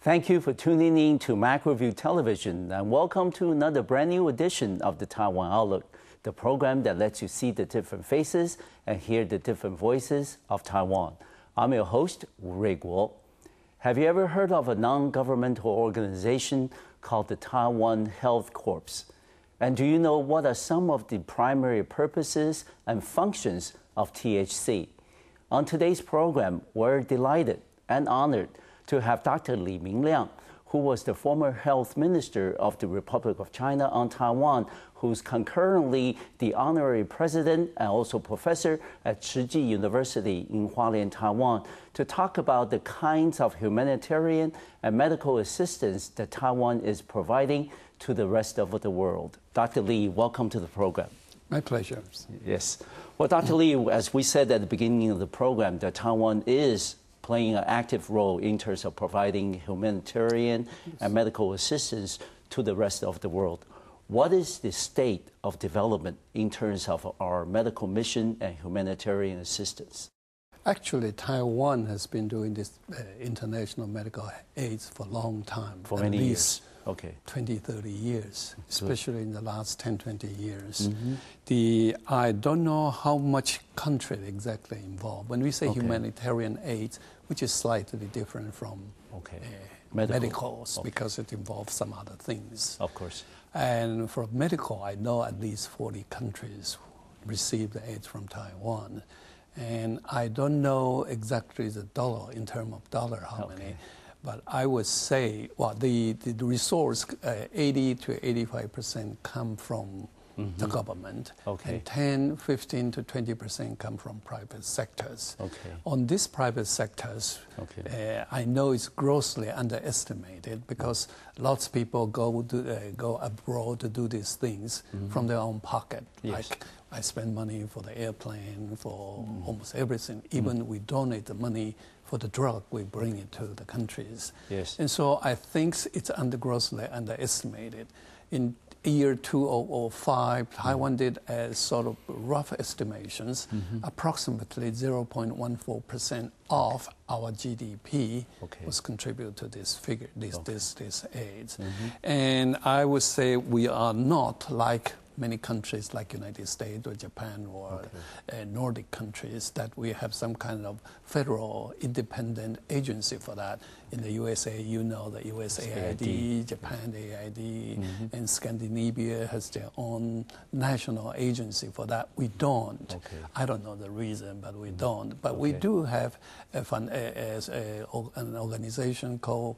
Thank you for tuning in to Mac Review Television, and welcome to another brand new edition of the Taiwan Outlook, the program that lets you see the different faces and hear the different voices of Taiwan. I'm your host, Rui Guo. Have you ever heard of a non-governmental organization called the Taiwan Health Corps? And do you know what are some of the primary purposes and functions of THC? On today's program, we're delighted and honored to have Dr. Li Ming-Liang, who was the former health minister of the Republic of China on Taiwan, who's concurrently the honorary president and also professor at Tzu Chi University in Hualien, Taiwan, to talk about the kinds of humanitarian and medical assistance that Taiwan is providing to the rest of the world. Dr. Li, welcome to the program. My pleasure. Yes. Well, Dr. Li, as we said at the beginning of the program, that Taiwan is playing an active role in terms of providing humanitarian and medical assistance to the rest of the world. What is the state of development in terms of our medical mission and humanitarian assistance? Actually, Taiwan has been doing this international medical aids for a long time. For many years. Okay. 20, 30 years, especially in the last 10, 20 years. Mm-hmm. I don't know how much country exactly involved. When we say humanitarian aid, which is slightly different from medicals, because it involves some other things. Of course. And for medical, I know at least 40 countries receive the aid from Taiwan. And I don't know exactly the dollar, in terms of dollar, how many. But I would say, well, the resource, 80 to 85% come from the government, and 10, 15 to 20% come from private sectors. On these private sectors, I know it's grossly underestimated because lots of people go abroad to do these things from their own pocket. Like I spend money for the airplane, for almost everything. Even we donate the money for the drug, we bring it to the countries. And so I think it's grossly underestimated. In year 2005, Taiwan did a sort of rough estimations, approximately 0.14% of our GDP was contributed to this figure, this aids. And I would say we are not like many countries like United States or Japan or Nordic countries that we have some kind of federal independent agency for that. In the USA, you know, the USAID, Japan AID, and Scandinavia has their own national agency for that. We don't. I don't know the reason, but we don't. But we do have an organization called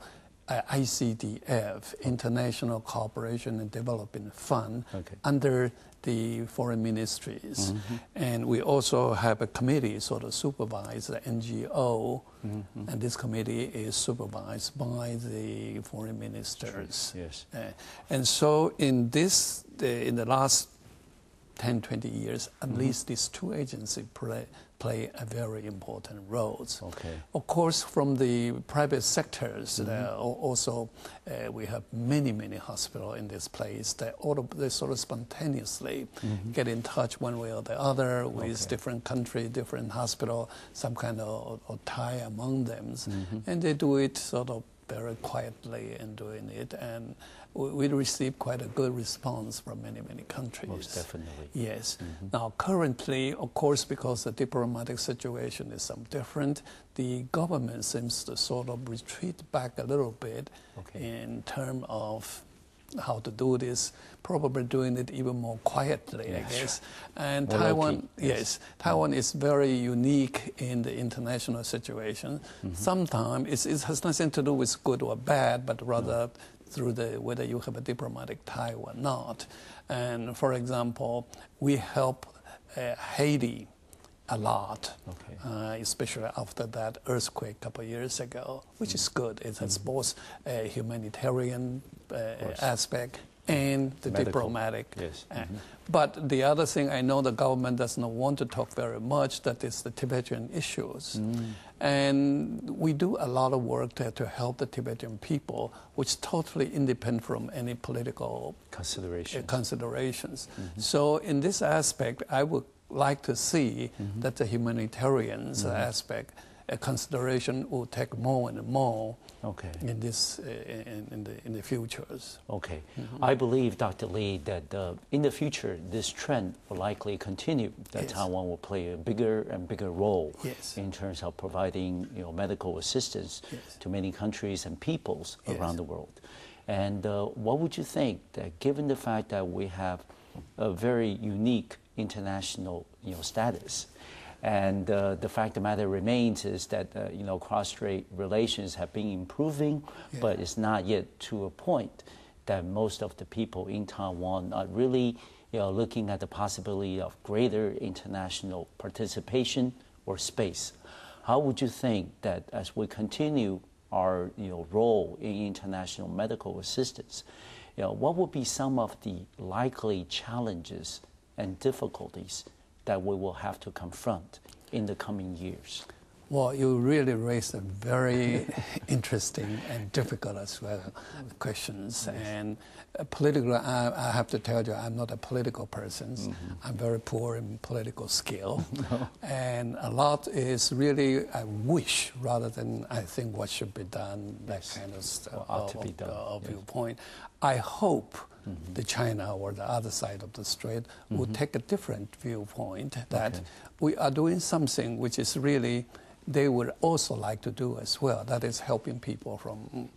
ICDF, International Cooperation and Development Fund, under the foreign ministries. And we also have a committee sort of supervise the NGO, and this committee is supervised by the foreign ministers. And so in the last 10, 20 years, at least these two agencies play a very important role. Of course, from the private sectors, also we have many, many hospitals in this place that they sort of spontaneously get in touch one way or the other with different country, different hospital, some kind of tie among them. And they do it sort of very quietly and doing it. And we receive quite a good response from many, many countries. Most definitely. Yes. Now, currently, of course, because the diplomatic situation is some different, the government seems to sort of retreat back a little bit in terms of how to do this, probably doing it even more quietly, I guess. And more Taiwan, Taiwan is very unique in the international situation. Sometimes it has nothing to do with good or bad, but rather through whether you have a diplomatic tie or not. And for example, we help Haiti a lot, especially after that earthquake a couple of years ago, which is good. It has both a humanitarian aspect and the diplomatic. But the other thing, I know the government does not want to talk very much, that is the Tibetan issues. And we do a lot of work there to help the Tibetan people, which is totally independent from any political considerations. So in this aspect, I would like to see that the humanitarian aspect consideration will take more and more Okay. in this in the futures. Okay. I believe, Dr. Lee, that in the future, this trend will likely continue, that Yes. Taiwan will play a bigger and bigger role Yes. in terms of providing medical assistance Yes. to many countries and peoples Yes. around the world. And what would you think that given the fact that we have a very unique international status, and the fact of the matter remains is that cross-strait relations have been improving, Yeah. but it's not yet to a point that most of the people in Taiwan are really looking at the possibility of greater international participation or space. How would you think that as we continue our role in international medical assistance, what would be some of the likely challenges and difficulties that we will have to confront in the coming years? Well, you really raised a very interesting and difficult as well questions. Yes. And politically, I have to tell you, I'm not a political person. Mm-hmm. I'm very poor in political skill. No. And a lot is really a wish rather than I think what should be done, that yes. kind of stuff, ought to be done. Yes. Viewpoint. I hope the China or the other side of the strait will take a different viewpoint, that we are doing something which is really they would also like to do as well. That is helping people from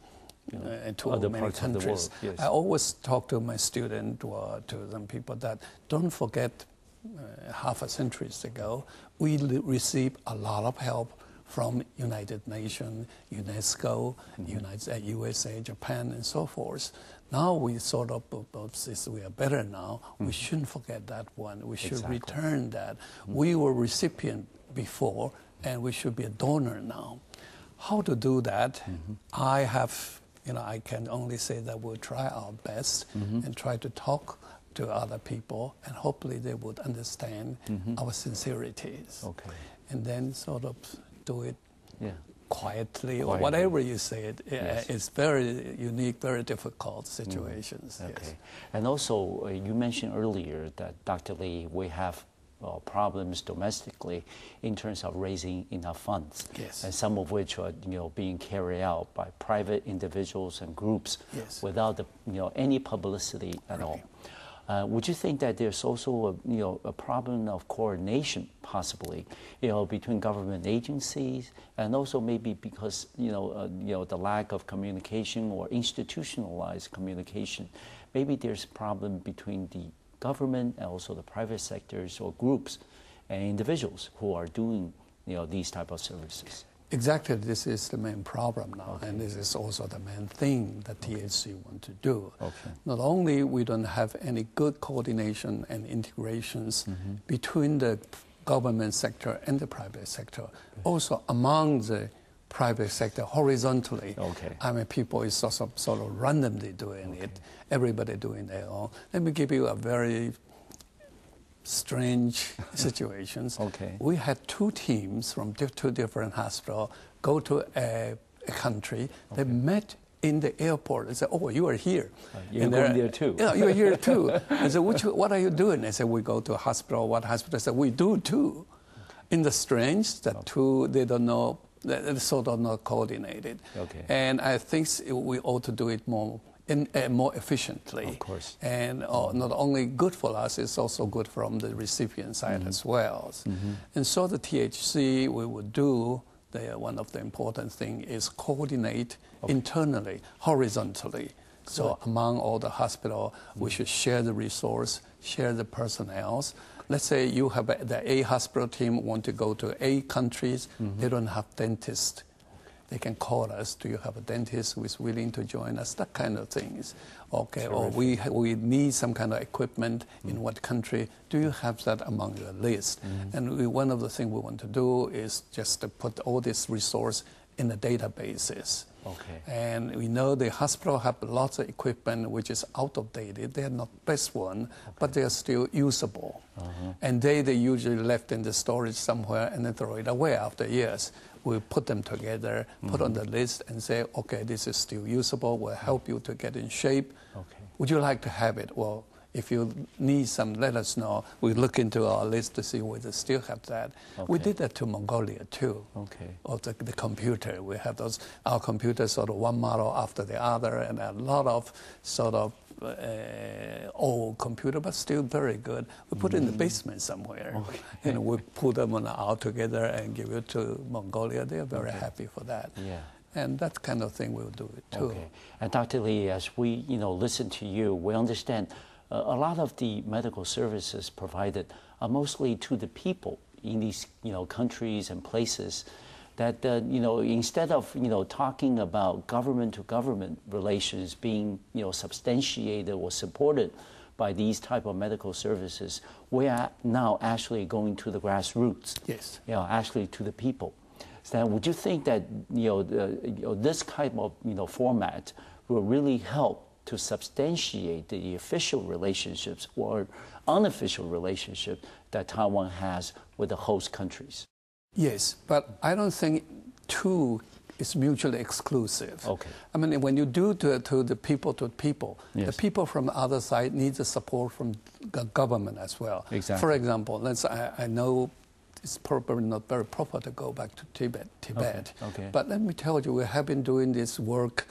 to other many parts countries. Of the world. Yes. I always talk to my students or to some people that don't forget half a century ago, we received a lot of help from United Nations, UNESCO, USA, Japan, and so forth. Now we sort of, since we are better now, we shouldn't forget that one. We should return that. We were recipient before, and we should be a donor now. How to do that? I have, I can only say that we'll try our best and try to talk to other people, and hopefully they would understand our sincerities. Okay. And then sort of do it quietly, or Quietly. whatever you say it. Yes. It's very unique, very difficult situations. Okay. Yes. And also, you mentioned earlier that, Dr. Lee, we have problems domestically in terms of raising enough funds, Yes. and some of which are being carried out by private individuals and groups Yes. without any publicity at all. Would you think that there's also a problem of coordination, possibly, between government agencies, and also maybe because the lack of communication or institutionalized communication, maybe there's a problem between the government and also the private sectors or groups and individuals who are doing these type of services? Exactly, this is the main problem now, and this is also the main thing that THC want to do. Okay. Not only we don't have any good coordination and integrations between the government sector and the private sector, also among the private sector horizontally. Okay. I mean, people is sort of randomly doing it, everybody doing their own. Let me give you a very strange situations. Okay. We had two teams from two different hospitals go to a country. They met in the airport. They said, "Oh, you are here. You're going there too." Yeah, you're here too. I said, "What are you doing?" They said, "We go to a hospital." What hospital? I said, "We do too." In the strange, that two, they don't know, they're sort of not coordinated. Okay. And I think we ought to do it more efficiently. Of course. And not only good for us, it's also good from the recipient side as well. And so the THC, we would do, one of the important things is coordinate internally, horizontally. So among all the hospitals, we should share the resource, share the personnel. Let's say you have the A hospital team want to go to A countries, they don't have dentists. They can call us, do you have a dentist who is willing to join us, that kind of things. Okay, or we need some kind of equipment in what country, do you have that among your list? And one of the things we want to do is just to put all this resource in the databases. Okay. And we know the hospital have lots of equipment which is out of date. They are not best one, but they are still usable. And they usually left in the storage somewhere and then throw it away after years. We put them together, put on the list, and say, okay, this is still usable. We'll help you to get in shape. Okay. Would you like to have it? Well, if you need some, let us know. We look into our list to see whether they still have that. Okay. We did that to Mongolia too. Okay. Or the computer. We have our computers sort of one model after the other, and a lot of sort of old computer, but still very good. We put it in the basement somewhere. Okay. And we put them all together and give it to Mongolia. They are very happy for that. Yeah. And that kind of thing we'll do it too. Okay. And Dr. Lee, as we listen to you, we understand a lot of the medical services provided are mostly to the people in these countries and places. That instead of talking about government to government relations being substantiated or supported by these type of medical services, we are now actually going to the grassroots. Yes. Actually to the people. So would you think that this type of format will really help to substantiate the official relationships or unofficial relationship that Taiwan has with the host countries? Yes, but I don't think two is mutually exclusive. Okay. I mean, when you do to the people to people, yes. the people from the other side need the support from the government as well. Exactly. For example, I know it's probably not very proper to go back to Tibet. Okay. But let me tell you, we have been doing this work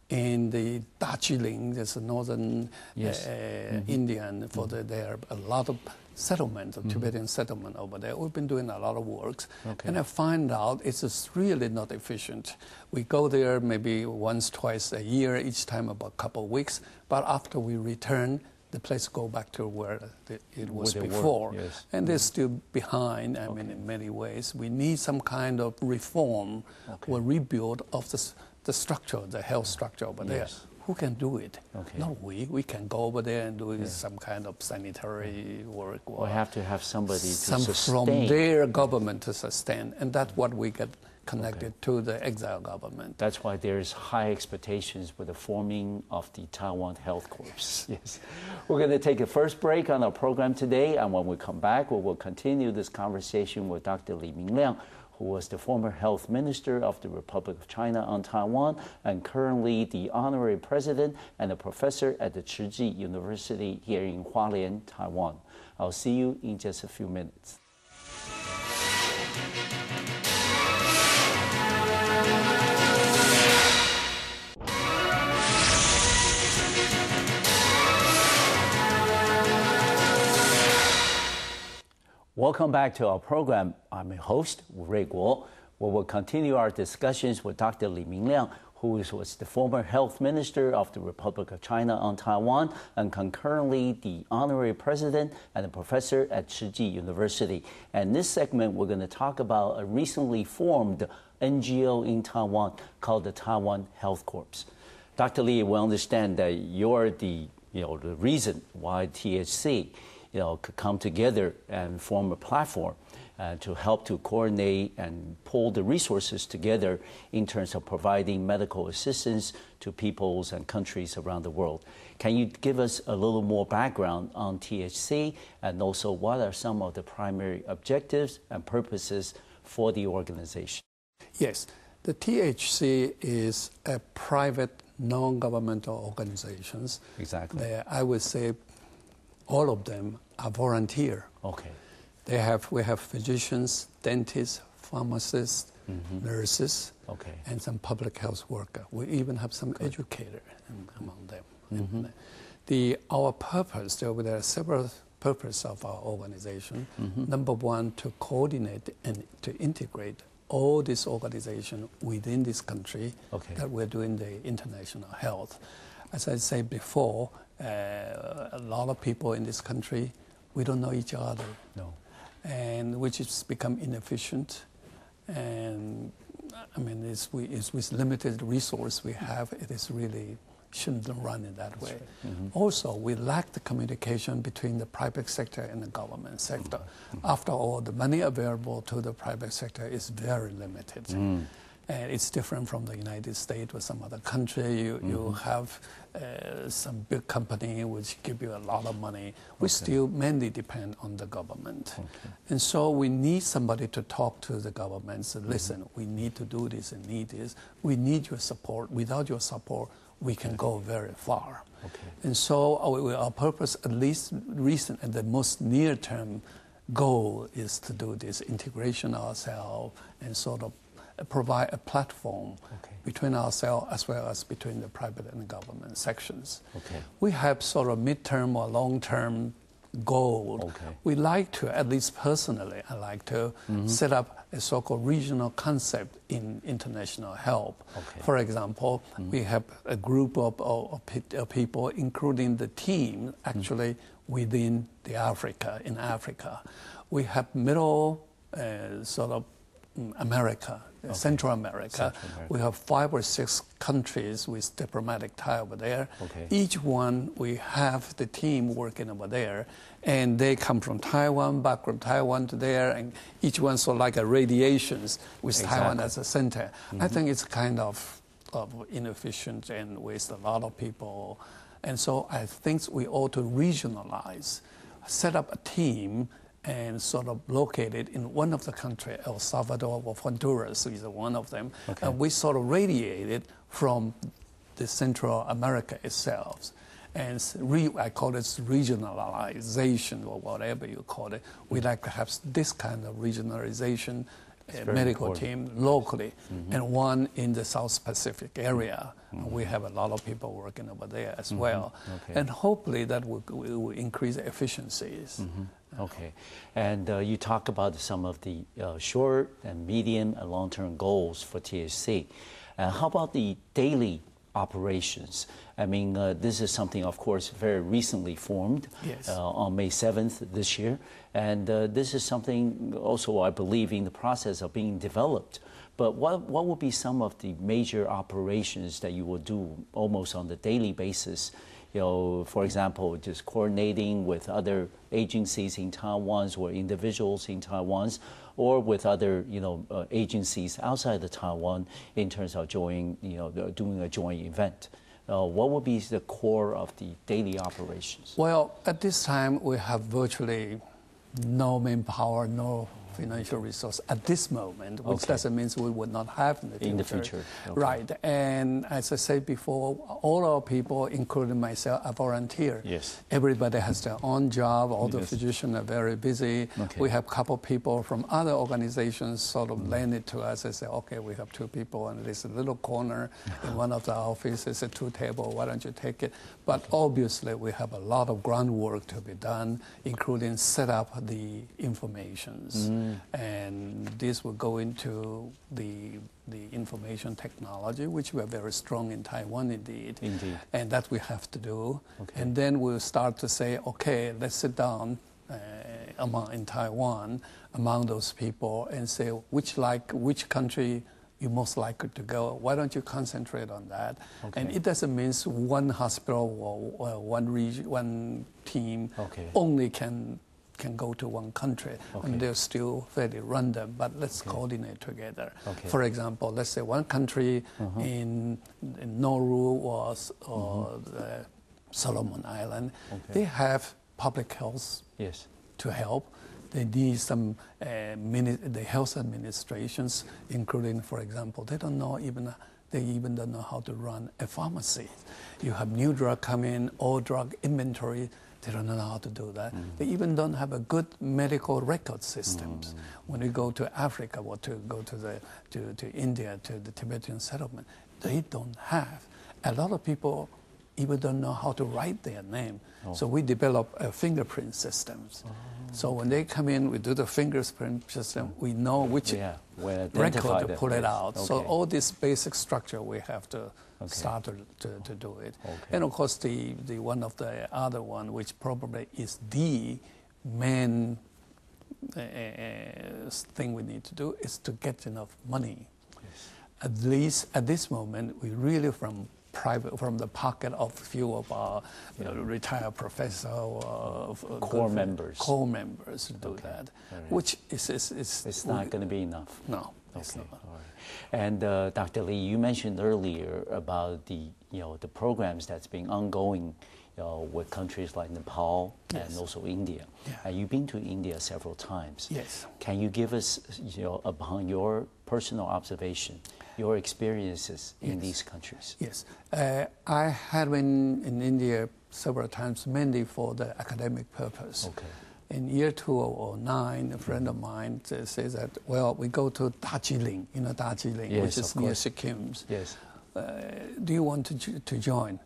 in the Darjeeling, there's a northern Indian, there are a lot of settlement, Tibetan settlement over there. We've been doing a lot of work. Okay. And I find out it's just really not efficient. We go there maybe once, twice a year, each time about a couple of weeks. But after we return, the place go back to where it was before. Yes. And they're still behind, I mean, in many ways. We need some kind of reform or rebuild of the structure, the health structure over there. Who can do it? Okay. Not we. We can go over there and do some kind of sanitary work. We have to have somebody to sustain. From their government to sustain. And that's what we get connected to the exile government. That's why there's high expectations with the forming of the Taiwan Health Corps. Yes. We're going to take a first break on our program today, and when we come back, we will continue this conversation with Dr. Li Ming-Liang, who was the former health minister of the Republic of China on Taiwan and currently the honorary president and a professor at the Tzu University here in Hualien, Taiwan. I'll see you in just a few minutes. Welcome back to our program. I'm your host, Rui Guo, where we'll continue our discussions with Dr. Li Ming-Liang, who was the former health minister of the Republic of China on Taiwan and concurrently the honorary president and a professor at Tzu University. And in this segment, we're going to talk about a recently formed NGO in Taiwan called the Taiwan Health Corps. Dr. Li, we understand that you're the reason why THC could come together and form a platform to help to coordinate and pull the resources together in terms of providing medical assistance to peoples and countries around the world. Can you give us a little more background on THC and also what are some of the primary objectives and purposes for the organization? Yes, the THC is a private non-governmental organizations. Exactly. I would say all of them are volunteer. Okay. We have physicians, dentists, pharmacists, nurses, and some public health worker. We even have some educator among them. Our purpose, there are several purposes of our organization. Number one, to coordinate and to integrate all this organization within this country that we're doing the international health. As I said before, a lot of people in this country, we don't know each other. No. And which has become inefficient. And I mean, it's with limited resource we have, it is really shouldn't run in that way. Right. Also, we lack the communication between the private sector and the government sector. After all, the money available to the private sector is very limited. And it's different from the United States or some other country. You have some big company which give you a lot of money. We still mainly depend on the government. And so we need somebody to talk to the government and say, listen, we need to do this and need this. We need your support. Without your support, we can go very far. Okay. And so our purpose, at least recent and the most near-term goal, is to do this integration ourselves and sort of provide a platform between ourselves as well as between the private and government sections. Okay. We have sort of midterm or long-term goal. Okay. We like to, at least personally, I like to set up a so-called regional concept in international help. Okay. For example, we have a group of people, including the team, actually within the Africa. We have middle sort of America, Central America. We have 5 or 6 countries with diplomatic tie over there. Okay. Each one, we have the team working over there, and they come from Taiwan, back from Taiwan to there, and each one sort of like a radiations with Taiwan as a center. I think it's kind of inefficient and waste a lot of people. And so I think we ought to regionalize, set up a team and sort of located in one of the countries, El Salvador or Honduras is one of them. Okay. And we sort of radiated from the Central America itself. And I call it regionalization or whatever you call it. We like to have this kind of regionalization medical team locally, and one in the South Pacific area. We have a lot of people working over there as well. Okay. And hopefully that will increase efficiencies. Okay. And you talk about some of the short and medium and long-term goals for THC. How about the daily operations? I mean, this is something, of course, very recently formed on May 7th this year. And this is something also, I believe, in the process of being developed. But what would be some of the major operations that you will do almost on the daily basis? You know, for example, just coordinating with other agencies in Taiwan or individuals in Taiwan, or with other, agencies outside of Taiwan in terms of doing a joint event. What would be the core of the daily operations? Well, at this time, we have virtually no manpower, no financial resource at this moment, which doesn't mean we would not have in the future. Okay. Right. And as I said before, all our people, including myself, are volunteer. Yes. Everybody has their own job. All the physicians are very busy. Okay. We have a couple people from other organizations sort of lend it to us and say, okay, we have 2 people and there's a little corner in one of the offices, a 2 table, why don't you take it? But obviously we have a lot of groundwork to be done, including set up the informations. And this will go into the information technology, which we are very strong in Taiwan indeed. And that we have to do. Okay. And then we'll start to say, okay, let's sit down in Taiwan among those people and say which country you most likely to go. Why don't you concentrate on that? Okay. And it doesn't mean one hospital or one region, one team only can go to one country. Okay. And they're still fairly random, but let's coordinate together. Okay. For example, let's say one country in Nauru or the Solomon Island, they have public health to help. They need some the health administrations, including, for example, they even don't know how to run a pharmacy. You have new drug come in, old drug inventory. They don't know how to do that. They even don't have a good medical record systems. When we go to Africa or to go to India, to the Tibetan settlement, they don't have. A lot of people even don't know how to write their name. So we develop fingerprint systems. So when they come in, we do the fingerprint system. We know which record to pull it out. Okay. So all this basic structure, we have to start to do it. Okay. And of course, the one of the other one, which probably is the main thing we need to do, is to get enough money. Yes. At least at this moment, we really from the pocket of a few of our retired professors or core members do that, which is not going to be enough. No, it's not. All right. And Dr. Lee, you mentioned earlier about the programs that's been ongoing with countries like Nepal Yes. and also India. Yeah. And you've been to India several times. Yes. Can you give us, upon your personal observation, your experiences in these countries? Yes. I had been in India several times, mainly for the academic purpose. Okay. In year 2009, a friend of mine says that, well, we go to Darjeeling, Darjeeling, Yes, which is of near course. Sikkim. Yes. Do you want to join?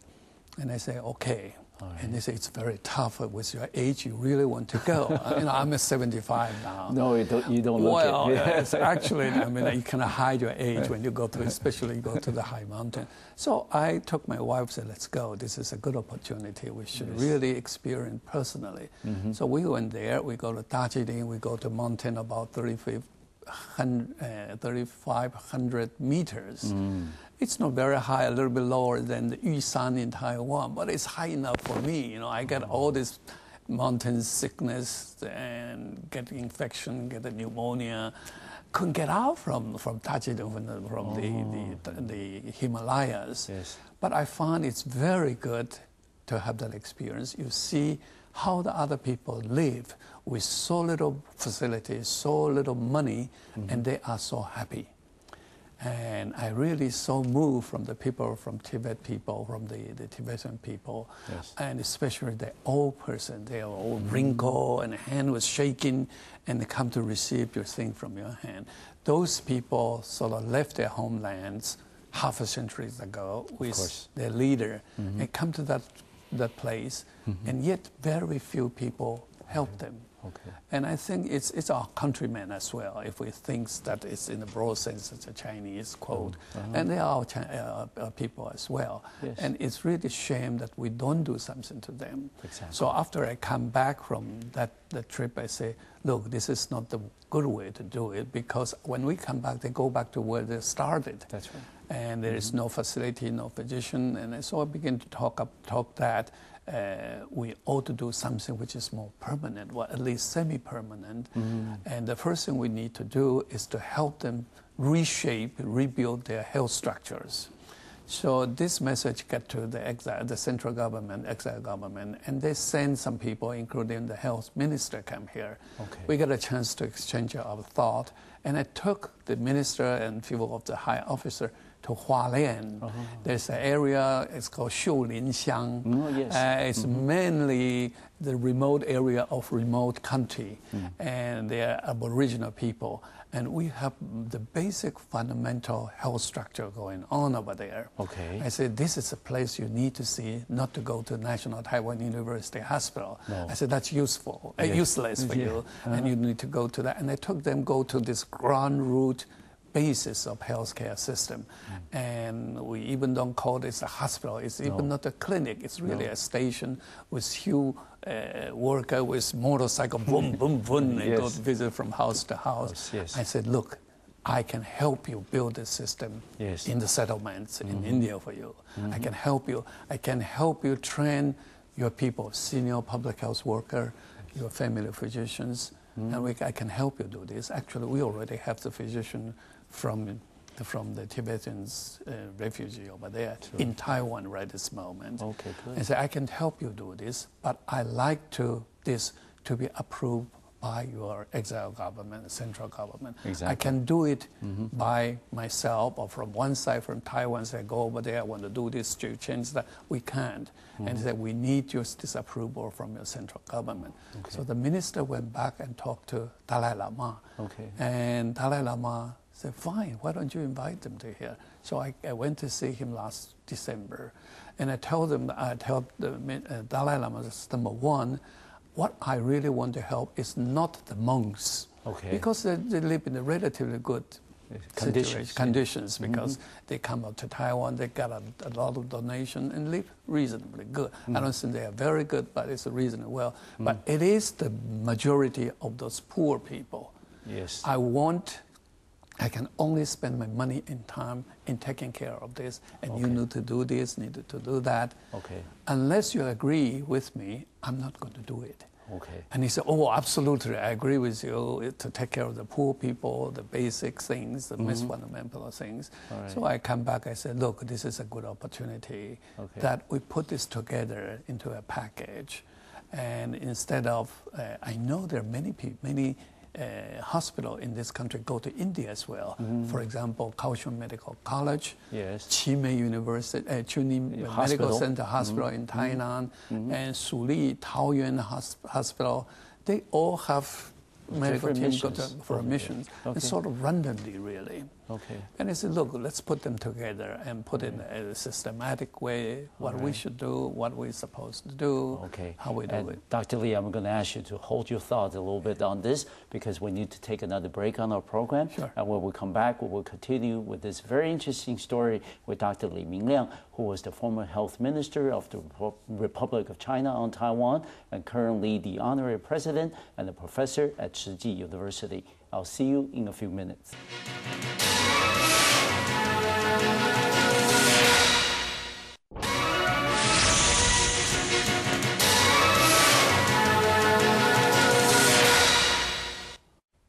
And I say, okay. All right. And they say, it's very tough with your age. You really want to go? I'm a 75 now. No, you don't look well, it. It's actually, you cannot hide your age when you go to, especially go to the high mountain. So I took my wife and said, let's go. This is a good opportunity. We should really experience personally. Mm-hmm. So we went there. We go to Darjeeling. We go to mountain about 3,500 meters. Mm. It's not very high, a little bit lower than the Yushan in Taiwan, but it's high enough for me. I get all this mountain sickness and get infection, get a pneumonia. Couldn't get out from Darjeeling, from the Himalayas. Yes. But I found it's very good to have that experience. You see how the other people live with so little facilities, so little money, and they are so happy. And I really so moved from the people, from Tibet people, from the Tibetan people, and especially the old person. They are all wrinkled and the hand was shaking, and they come to receive your thing from your hand. Those people sort of left their homelands half a century ago with their leader, and come to that place, and yet very few people help them. Okay. And I think it's our countrymen as well, if we think that it's in the broad sense, it's a Chinese quote. And they are our people as well. Yes. And it's really a shame that we don't do something to them. Exactly. So after I come back from that trip, I say, look, this is not the good way to do it, because when we come back, they go back to where they started. That's right. And there is no facility, no physician. And so I begin to talk that we ought to do something which is more permanent, or at least semi-permanent. And the first thing we need to do is to help them reshape, rebuild their health structures. So this message got to the central government, exile government, and they send some people, including the health minister, come here. Okay. We got a chance to exchange our thought, and I took the minister and people of the high officer to Hualien. There's an area, it's called Xiulinxiang. It's mainly the remote area of remote country, and they're Aboriginal people. And we have the basic fundamental health structure going on over there. Okay. I said, this is a place you need to see, not to go to National Taiwan University Hospital. No. I said, that's useful, useless for you, and you need to go to that. And I took them go to this ground root basis of healthcare system. And we even don't call this a hospital. It's even not a clinic. It's really a station with few worker with motorcycle, boom, boom, boom, and go to visit from house to house. I said, look, I can help you build this system in the settlements in India for you. I can help you. I can help you train your people, senior public health worker, your family physicians, and I can help you do this. Actually, we already have the physician from the Tibetans refugee over there in Taiwan right this moment. Okay, good. And say, I can help you do this, but I like this to be approved by your exile government, central government. Exactly. I can do it by myself or from one side, from Taiwan, say, go over there, I want to do this, to change that. We can't. And say, we need your disapproval from your central government. Okay. So the minister went back and talked to Dalai Lama. Okay. And Dalai Lama said, fine, why don't you invite them to here? So I went to see him last December. And I told the Dalai Lama, number one, what I really want to help is not the monks. Okay. Because they live in a relatively good conditions because they come up to Taiwan, they got a lot of donation and live reasonably good. I don't think they are very good, but it's reasonably well. But it is the majority of those poor people. Yes. I can only spend my money and time in taking care of this, and you need to do this, need to do that. Okay. Unless you agree with me, I'm not going to do it. Okay. And he said, oh, absolutely, I agree with you, to take care of the poor people, the basic things, the most fundamental things. Right. So I come back, I said, look, this is a good opportunity that we put this together into a package. And instead of, I know there are many hospitals in this country go to India as well. For example, Kaohsiung Medical College, Qimei University, Medical Center Hospital in Tainan, and Suli Taoyuan Hospital. They all have medical teams go for missions, and sort of randomly, really. Okay. And I said, look, let's put them together and put it in a systematic way, what we should do, what we're supposed to do, how we do it. Dr. Lee, I'm going to ask you to hold your thoughts a little bit on this because we need to take another break on our program. Sure. And when we come back, we will continue with this very interesting story with Dr. Li Ming-Liang, who was the former health minister of the Republic of China on Taiwan and currently the honorary president and a professor at Tzu Chi University. I'll see you in a few minutes.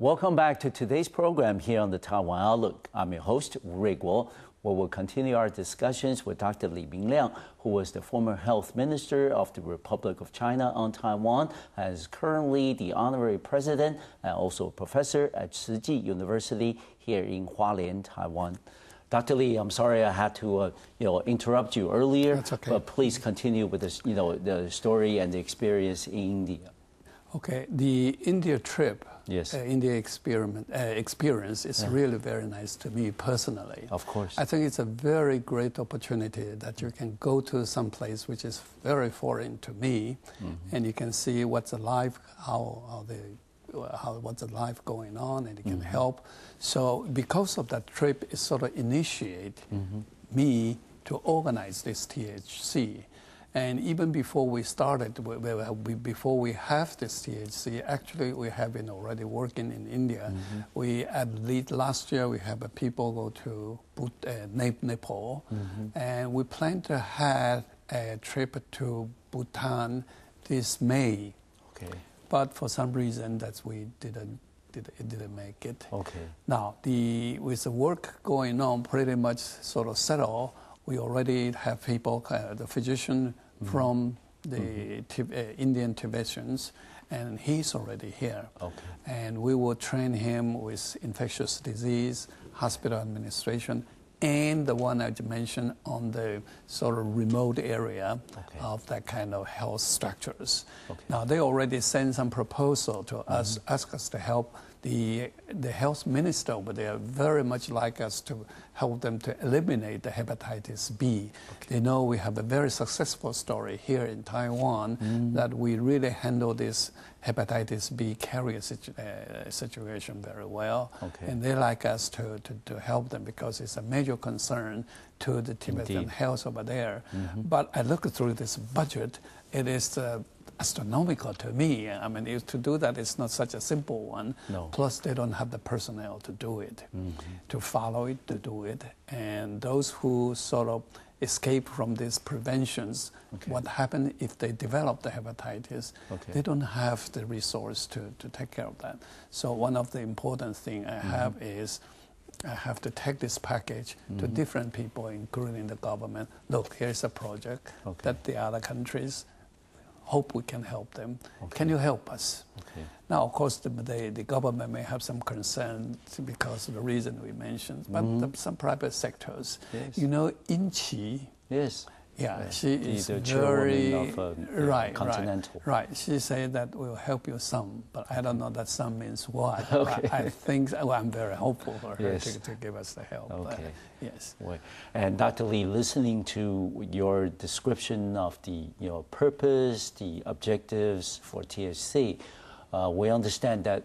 Welcome back to today's program here on the Taiwan Outlook. I'm your host, Rui Guo, where we'll continue our discussions with Dr. Li Ming-Liang, who was the former health minister of the Republic of China on Taiwan, and is currently the honorary president and also a professor at Tzu Chi University here in Hualien, Taiwan. Dr. Li, I'm sorry I had to interrupt you earlier. That's okay. But please continue with this, the story and the experience in India. Okay, the India trip, yes. India experience is really very nice to me personally. Of course. I think it's a very great opportunity that you can go to some place which is very foreign to me, and you can see what's the life, what's the life going on, and it can help. So because of that trip, it sort of initiate me to organize this THC. And even before we started, before we have this THC, actually we have been already working in India. We at least last year we have people go to Nepal, and we plan to have a trip to Bhutan this May. Okay. But for some reason we didn't make it. Okay. Now with the work going on, pretty much sort of settled. We already have people, the physician from the Indian Tibetans, and he's already here. Okay. And we will train him with infectious disease, hospital administration, and the one I mentioned on the sort of remote area of that kind of health structures. Okay. Now, they already sent some proposal to us, ask us to help the health minister over there very much like us to help them to eliminate the hepatitis B. Okay. They know we have a very successful story here in Taiwan that we really handle this hepatitis B carrier situation very well. Okay. And they like us to help them because it's a major concern to the Tibetan health over there. But I look through this budget, it is astronomical to me. I mean, to do that is not such a simple one. No. Plus, they don't have the personnel to do it, to follow it, to do it. And those who sort of escape from these preventions, what happens if they develop the hepatitis, they don't have the resource to take care of that. So one of the important things I have is I have to take this package to different people, including the government. Look, here's a project that the other countries hope we can help them. Can you help us? Now, of course, the government may have some concerns because of the reason we mentioned, but some private sectors. Yes. You know, Inchi. Yes. Yeah, she is the very of Continental. Right. She said that we'll help you some, but I don't know that some means what. I think I'm very hopeful for her to give us the help. Okay. Yes. And Dr. Lee, listening to your description of the purpose, the objectives for THC, we understand that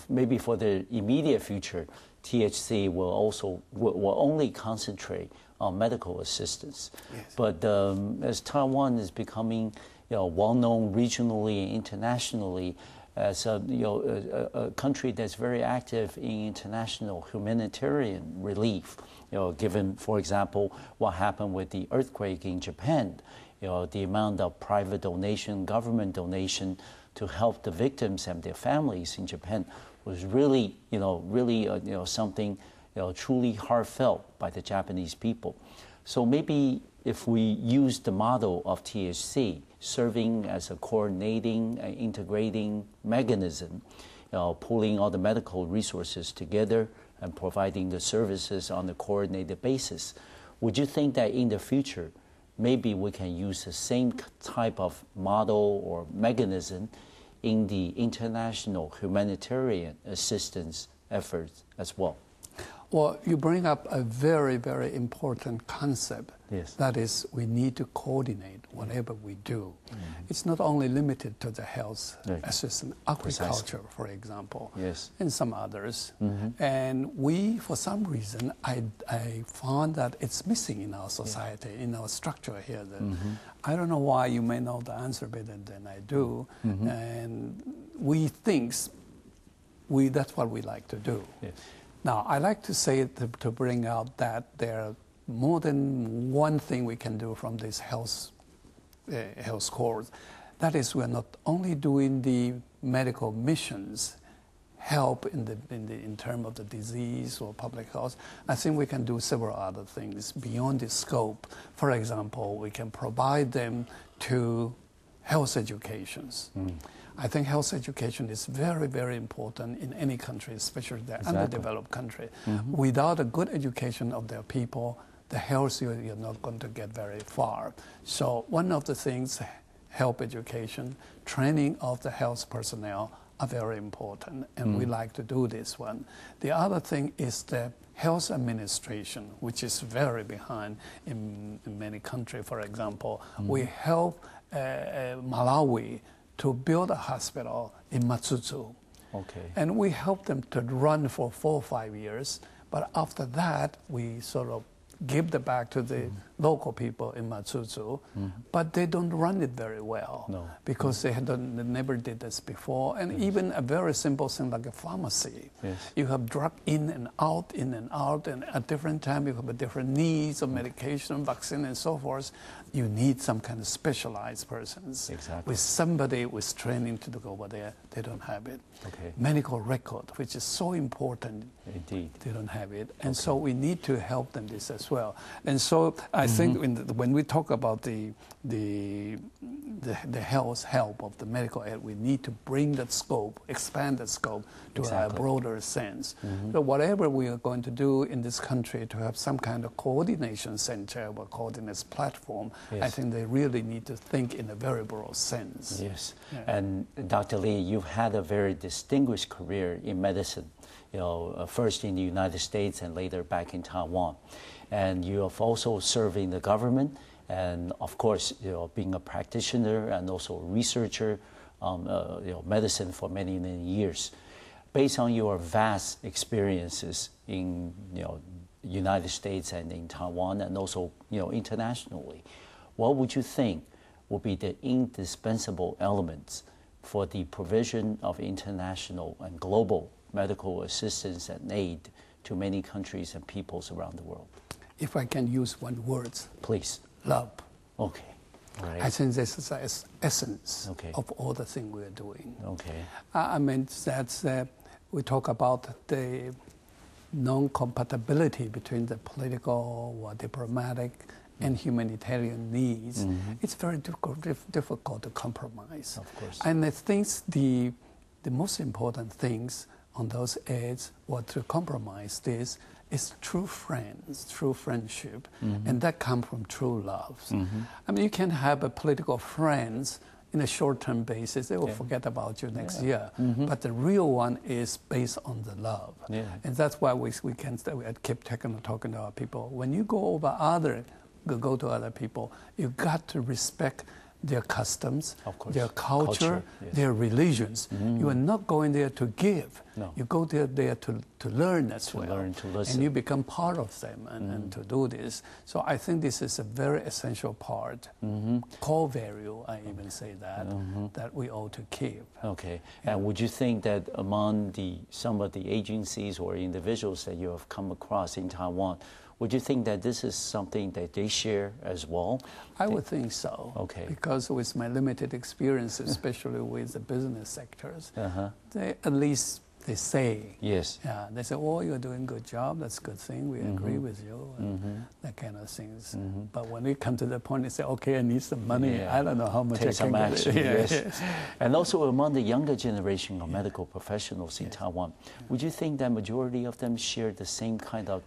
maybe for the immediate future, THC will only concentrate on medical assistance. Yes. But as Taiwan is becoming well-known regionally and internationally as a country that's very active in international humanitarian relief, given, for example, what happened with the earthquake in Japan, the amount of private donation, government donation to help the victims and their families in Japan was really, something, truly heartfelt by the Japanese people. So maybe if we use the model of THC, serving as a coordinating and integrating mechanism, pulling all the medical resources together and providing the services on a coordinated basis, would you think that in the future, maybe we can use the same type of model or mechanism in the international humanitarian assistance efforts as well? Well, you bring up a very, very important concept. Yes. That is, we need to coordinate whatever we do. It's not only limited to the health assistance, agriculture, for example, and some others. And we, for some reason, I found that it's missing in our society, in our structure here. I don't know why. You may know the answer better than I do. And we think that's what we like to do. Yes. Now, I like to say to bring out that there are more than one thing we can do from this health course. That is, we're not only doing the medical missions, help in terms of the disease or public health. I think we can do several other things beyond the scope. For example, we can provide them to health educations. I think health education is very, very important in any country, especially the underdeveloped country. Without a good education of their people, the health, you're not going to get very far. So one of the things, health education, training of the health personnel are very important, and we like to do this one. The other thing is the health administration, which is very behind in many countries. For example, we help Malawi to build a hospital in Matsutsu. And we helped them to run for 4 or 5 years. But after that, we sort of give it back to the local people in Matsutsu. But they don't run it very well because they never did this before. And even a very simple thing like a pharmacy. You have drug in and out, and at different times you have different needs of medication, vaccine, and so forth. You need some kind of specialized persons. With somebody with training to go over there. They don't have it. Medical record, which is so important. Indeed. They don't have it. And so we need to help them this as well. And so I think when we talk about the health help of the medical aid, we need to bring that scope, expand that scope to a broader sense. So whatever we are going to do in this country to have some kind of coordination center or coordination platform, I think they really need to think in a very broad sense. And Dr. Lee, you've had a very distinguished career in medicine. First in the United States and later back in Taiwan. And you have also served in the government and, of course, being a practitioner and also a researcher on medicine for many, many years. Based on your vast experiences in United States and in Taiwan and also internationally, what would you think would be the indispensable elements for the provision of international and global medical assistance and aid to many countries and peoples around the world? If I can use one word. Please. Love. Okay. All right. I think this is the essence of all the things we are doing. I mean, that's we talk about the non-compatibility between the political or diplomatic and humanitarian needs. It's very difficult to compromise. Of course. And I think the most important things on those aids or to compromise this is true friends, true friendship, and that comes from true love. I mean, you can have a political friends in a short-term basis. They will forget about you next year. But the real one is based on the love. And that's why we keep talking to our people. When you go to other people, you got to respect their customs, their culture, their religions. You are not going there to give. No. You go there to learn as well. Learn, to listen. And you become part of them and to do this. So I think this is a very essential part, core value, I even say that, that we ought to keep. Okay. And would you think that among some of the agencies or individuals that you have come across in Taiwan, would you think that this is something that they share as well? I would think so. Okay. Because with my limited experience, especially with the business sectors, they at least they say. Yes. Yeah, they say, oh, you're doing a good job. That's a good thing. We agree with you. And that kind of things. But when we come to the point, they say, okay, I need some money. Yeah. I don't know how much Take I some can action. get. Yes. And also among the younger generation of medical professionals in Taiwan, would you think that majority of them share the same kind of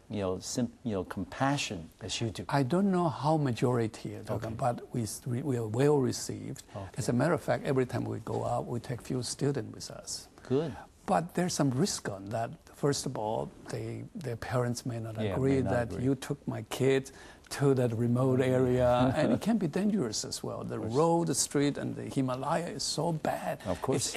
compassion as you do? I don't know how majority are talking, but we are well received. Okay. As a matter of fact, every time we go out, we take few students with us. Good. But there's some risk on that. First of all, their parents may not agree that you took my kid to that remote area, and it can be dangerous as well. The road, the street, and the Himalaya is so bad. Of course. It's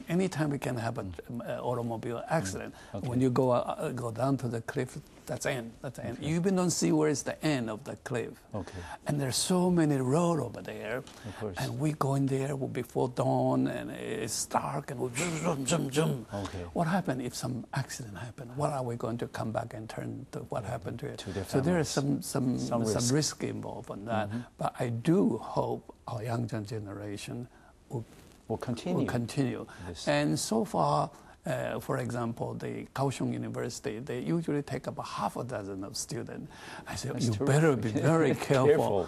anytime we can have an automobile accident. Okay. When you go down to the cliff, that's the end. That's the end. You even don't see where is the end of the cliff. Okay. And there's so many roads over there. Of course. And we go in there before dawn, and it's dark, and we zoom. Okay. What happened if some accident happened? What are we going to come back and turn to what happened to it? So there is some risk involved in that. But I do hope our younger generation will continue. Yes. And so far, for example, the Kaohsiung University, they usually take about half a dozen of students. I said, you better be very careful,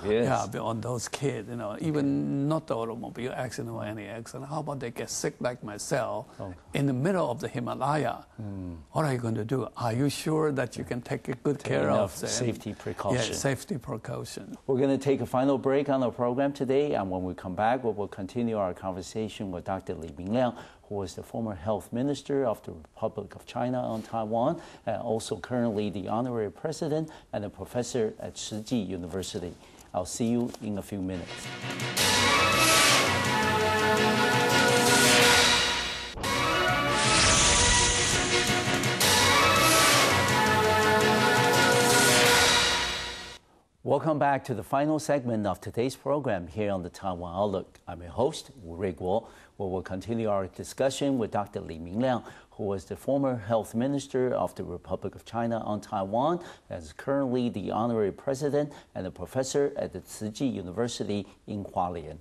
on those kids, even not the automobile accident or any accident. How about they get sick like myself in the middle of the Himalaya? What are you going to do? Are you sure that you can take good care of them? Safety precautions. Yeah, safety precautions. We're going to take a final break on our program today, and when we come back, we will continue our conversation with Dr. Li Ming-Liang, who was the former health minister of the Republic of China on Taiwan, and also currently the honorary president and a professor at Tzu Chi University. I'll see you in a few minutes. Welcome back to the final segment of today's program here on the Taiwan Outlook. I'm your host, Ray Guo, where we'll continue our discussion with Dr. Li Ming-Liang, who was the former health minister of the Republic of China on Taiwan, and is currently the honorary president and a professor at the Tzu Chi University in Hualien.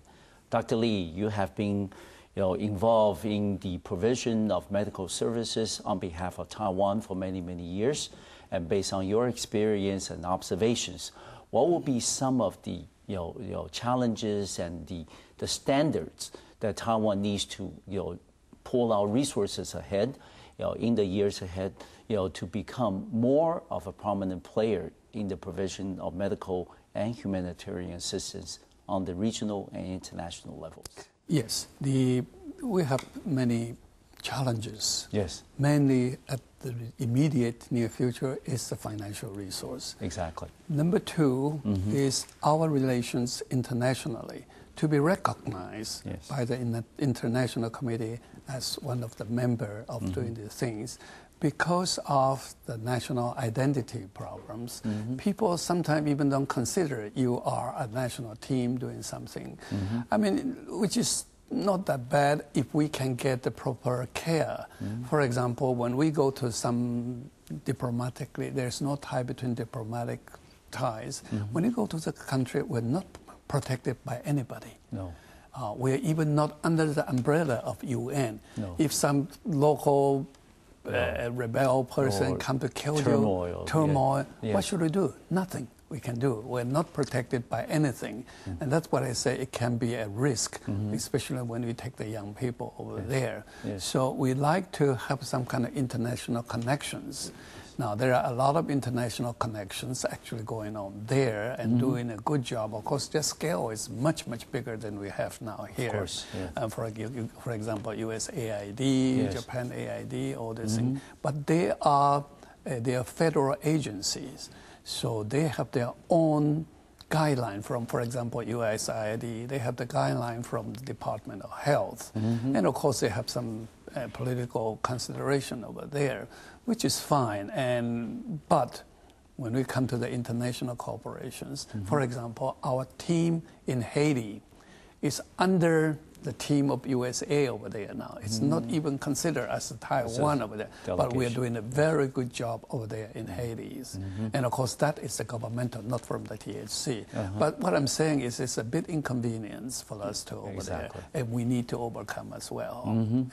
Dr. Li, you have been involved in the provision of medical services on behalf of Taiwan for many, many years. And based on your experience and observations, what will be some of the challenges and the standards that Taiwan needs to pull our resources ahead in the years ahead to become more of a prominent player in the provision of medical and humanitarian assistance on the regional and international levels? Yes, we have many challenges. Yes. Mainly at the immediate near future is the financial resource. Exactly. Number two is our relations internationally to be recognized by the International Committee as one of the members of doing these things. Because of the national identity problems, people sometimes even don't consider you are a national team doing something. I mean, which is not that bad if we can get the proper care. For example, when we go to some diplomatically, there's no tie between diplomatic ties. When you go to the country, we're not protected by anybody. No. We're even not under the umbrella of UN. No. If some local rebel person come to kill turmoil, what should we do? Nothing we can do. We're not protected by anything. And that's what I say, it can be a risk, especially when we take the young people over there. So we like to have some kind of international connections. Now, there are a lot of international connections actually going on there and doing a good job. Of course, their scale is much, much bigger than we have now here. Of course, for example, USAID, Japan AID, all these things. But they are federal agencies. So they have their own guideline from, for example, USAID. They have the guideline from the Department of Health. And of course, they have some political consideration over there, which is fine. But when we come to the international corporations, for example, our team in Haiti is under the team of USA over there now. It's not even considered as Taiwan over there, but we are doing a very good job over there in Haiti. And of course, that is the governmental, not from the THC. But what I'm saying is it's a bit inconvenience for us to over there, and we need to overcome as well.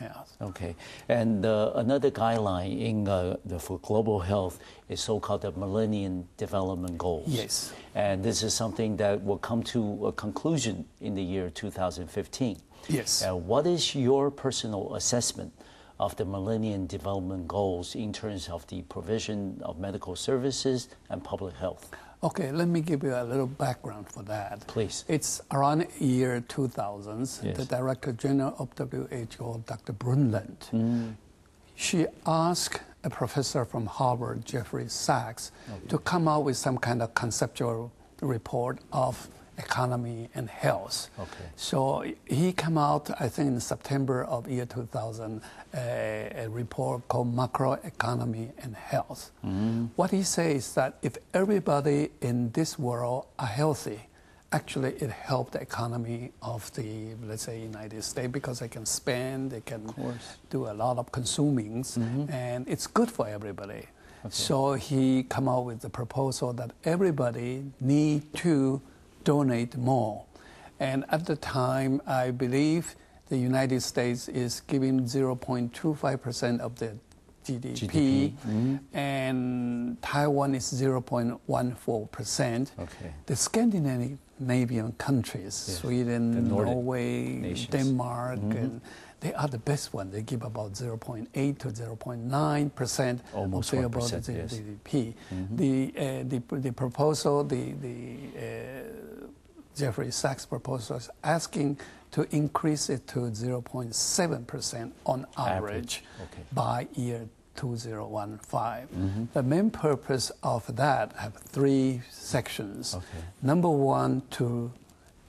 Yes. Okay. And another guideline in for global health is so-called the Millennium Development Goals. Yes. And this is something that will come to a conclusion in the year 2015. Yes. What is your personal assessment of the Millennium Development Goals in terms of the provision of medical services and public health? Okay, let me give you a little background for that. Please. It's around year 2000. Yes. The Director General of WHO, Dr. Brundtland, she asked a professor from Harvard, Jeffrey Sachs, to come out with some kind of conceptual report of economy and health. Okay. So he came out, I think, in September of year 2000, a report called Macroeconomy and Health. What he says is that if everybody in this world are healthy, actually it helped the economy of the, let's say, United States, because they can spend, they can do a lot of consumings, and it's good for everybody. Okay. So he come out with the proposal that everybody need to donate more. And at the time, I believe the United States is giving 0.25% of the GDP. And Taiwan is 0.14%. Okay. The Scandinavian countries, Sweden, Norway, Denmark, and they are the best one. They give about 0.8 to 0.9% almost of 1%, the GDP. The proposal, Jeffrey Sachs' proposal is asking to increase it to 0.7% on average by year 2015. The main purpose of that have three sections. Number one, to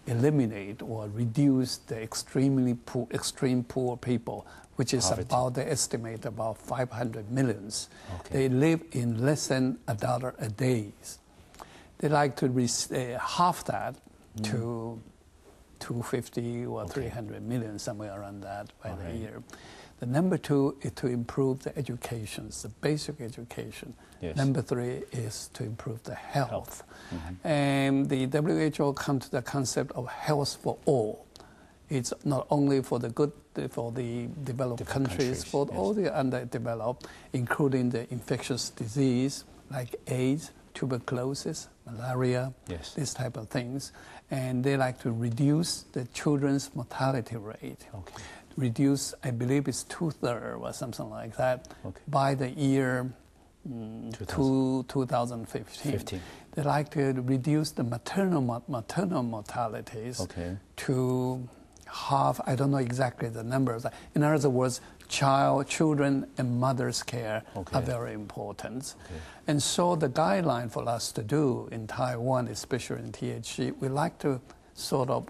eliminate or reduce the extreme poor people, which is about, they estimate about 500 millions. They live in less than $1 a day. They like to half that to 250 or 300 million, somewhere around that by the year. The number two is to improve the education, the basic education. Number three is to improve the health. And the WHO comes to the concept of health for all. It's not only for the good, for the developed countries, for all the underdeveloped, including the infectious disease like AIDS, tuberculosis, malaria, these type of things. And they like to reduce the children's mortality rate. Reduce, I believe it's 2/3 or something like that, by the year 2015. They like to reduce the maternal mortalities to half. I don't know exactly the numbers. In other words, children and mother's care are very important. And so the guideline for us to do in Taiwan, especially in THC, we like to sort of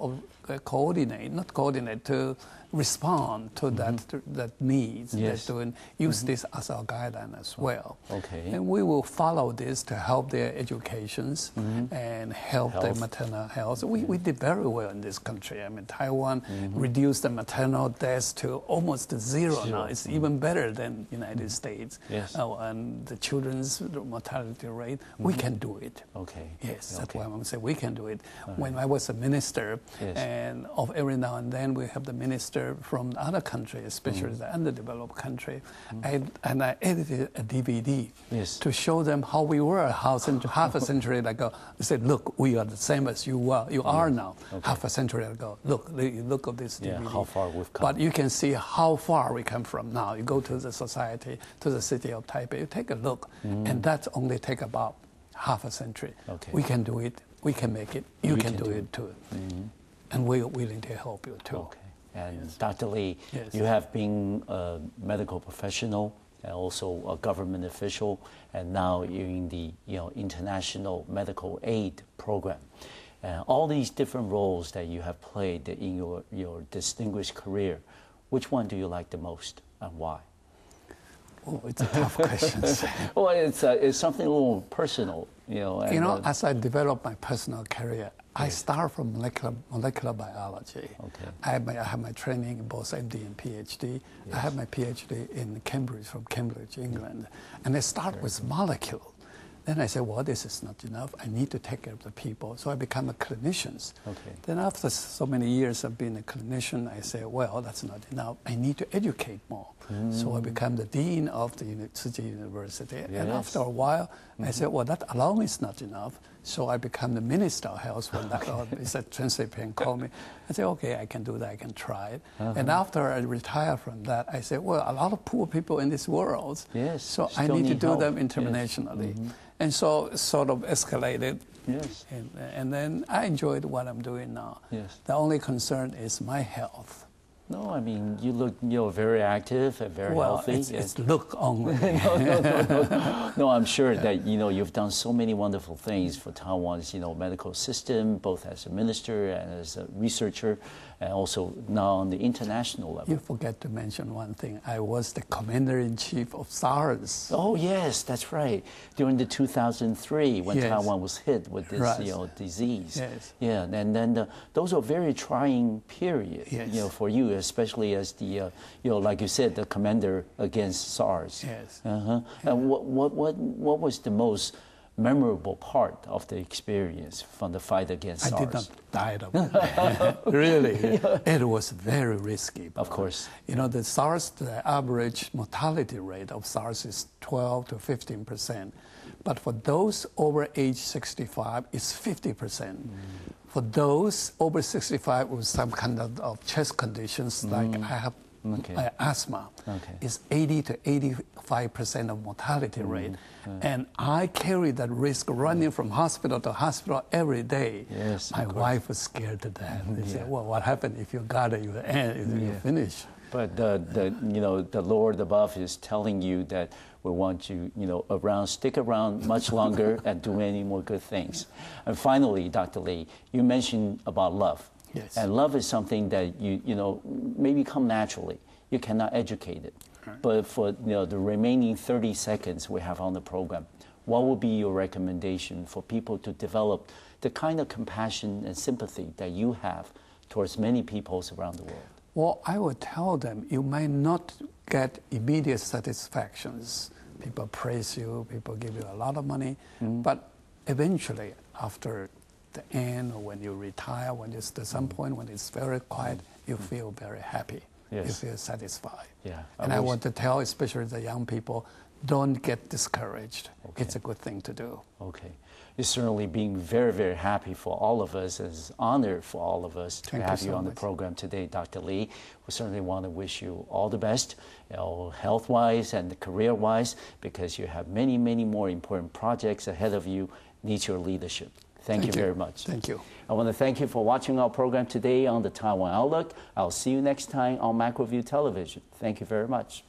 to respond to that needs. To use this as our guideline as well. And we will follow this to help their educations and help their maternal health. We did very well in this country. I mean, Taiwan reduced the maternal deaths to almost zero now. It's even better than United States. And the children's mortality rate, we can do it. That's why I'm saying we can do it. When I was a minister, and of every now and then we have the minister from other countries, especially the underdeveloped country, and I edited a DVD to show them how we were half a century ago. I said, look, we are the same as you are now, half a century ago. Look at this DVD. How far we've come. But you can see how far we come from now. You go to the society, to the city of Taipei, you take a look, and that only take about half a century. We can do it. We can make it. You can do it too. And we're willing to help you too. And Dr. Lee, you have been a medical professional and also a government official, and now you're in the international medical aid program. All these different roles that you have played in your distinguished career, which one do you like the most? and why? Oh, it's a tough question. Well, it's something a little personal, you know. And, as I develop my personal career, I start from molecular biology. Okay. I have my training in both MD and PhD. I have my PhD in Cambridge, from Cambridge, England. And I start with molecule. Then I said, well, this is not enough. I need to take care of the people. So I become a clinician. Okay. Then after so many years of being a clinician, I said, well, that's not enough. I need to educate more. So I become the dean of the Tzu University. Yes. And after a while, I said, well, that alone is not enough. So I become the minister of health when that translator called me. I said, okay, I can do that. I can try it. And after I retired from that, I said, well, a lot of poor people in this world. Yes. So I need to do help. them internationally. Yes. And so sort of escalated. Yes. And then I enjoyed what I'm doing now. Yes. The only concern is my health. No, I mean, you look, very active and very healthy. It's look only. No, I'm sure that, you've done so many wonderful things for Taiwan's, medical system, both as a minister and as a researcher, and also now on the international level. You forget to mention one thing. I was the commander-in-chief of SARS. Oh, yes, that's right. During the 2003, when Taiwan was hit with this, disease. Yes. Yeah, and then those are very trying periods, for you, especially as the, like you said, the commander against SARS. Yes. And what was the most memorable part of the experience from the fight against SARS? I did not die of it. Really. It was very risky. Of course. The SARS, the average mortality rate of SARS is 12 to 15%. But for those over age 65, it's 50%. For those over 65 with some kind of chest conditions, like I have asthma, is 80 to 85% of mortality rate. And I carry that risk running from hospital to hospital every day. Yes, my wife was scared to death. They said, well, what happened if you got it, you finish. But the Lord above is telling you that we want you, stick around much longer and do many more good things. And finally, Dr. Lee, you mentioned about love. Yes. And love is something that maybe come naturally. You cannot educate it. Right. But for the remaining 30 seconds we have on the program, what would be your recommendation for people to develop the kind of compassion and sympathy that you have towards many peoples around the world? Well, I would tell them you might not get immediate satisfactions. People praise you, people give you a lot of money, but eventually, after the end, or when you retire, when it's at some point when it's very quiet, you feel very happy. Yes. You feel satisfied. Yeah. And I want to tell, especially the young people, don't get discouraged. Okay. It's a good thing to do. Okay. It's certainly being very, very happy for all of us. It's an honor for all of us to have you on the program today, Dr. Lee. We certainly want to wish you all the best, health-wise and career-wise, because you have many, many more important projects ahead of you, need your leadership. Thank you very much. Thank you. I want to thank you for watching our program today on the Taiwan Outlook. I'll see you next time on Macroview Television. Thank you very much.